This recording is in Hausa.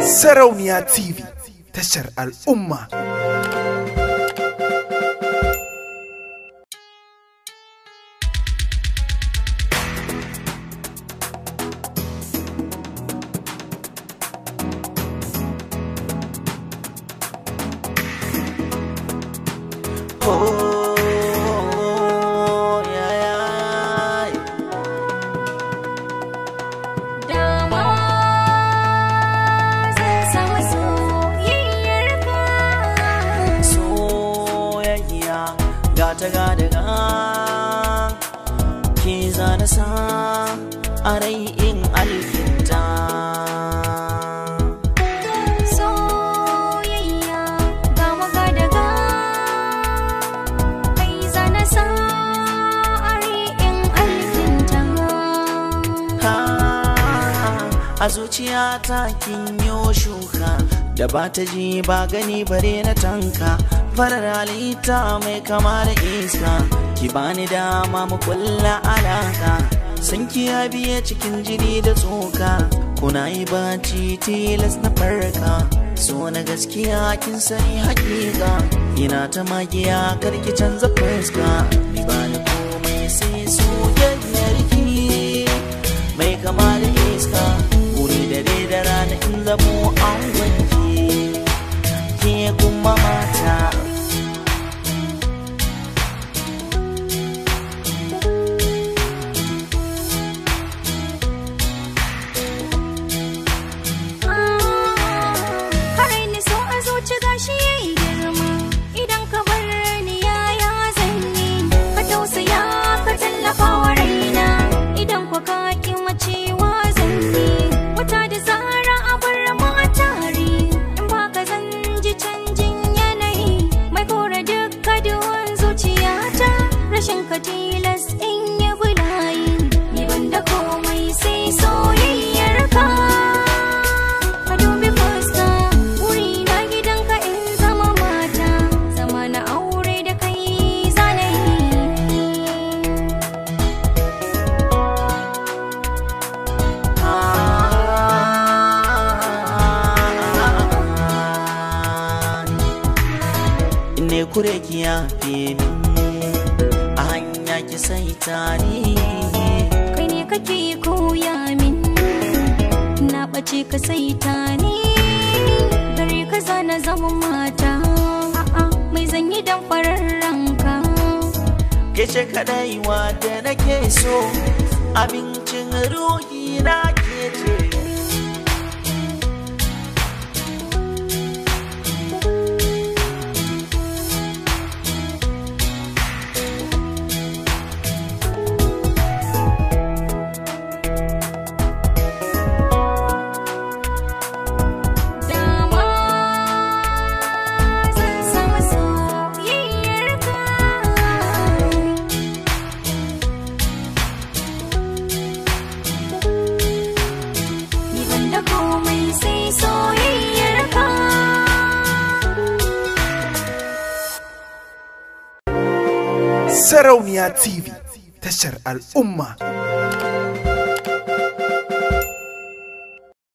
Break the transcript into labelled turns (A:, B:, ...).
A: Sarauniya TV, tashar al'umma.
B: Ke zana sa a rai in alkinta
C: soyayya ga maka daga kai zana sa a rai in alkinta
B: a zuciyata kin yo shuka da ba ta ji ba gani bare na tanka farar halitta mai kama da iska ki bani dama mu kulla alaka san ki ya biye cikin jini da tsoka kuna yi bacci tilas na farka so na gaskiya kin sani hakika ina ta magiya karki canza fuska ni bani komai sai soyayyar ki mai kama da iska wuri dare da rana in zamo an wanki ke kuma mata
C: tilas in yi bulayi ni banda komai sai soyayyar ka ka dubi fuska wuri na gidanka in zama mata zama na aure da kai zanayi
B: ne kure ki yafe min ki sai tare
C: kai ne kake koya min na bace ka sai tare gare ka zana zama mata mai zanyi dan farar ranka
B: ke ce kadai wanda nake so abincin ruhi na ke ce
A: Sarauniya TV, tashar al'umma.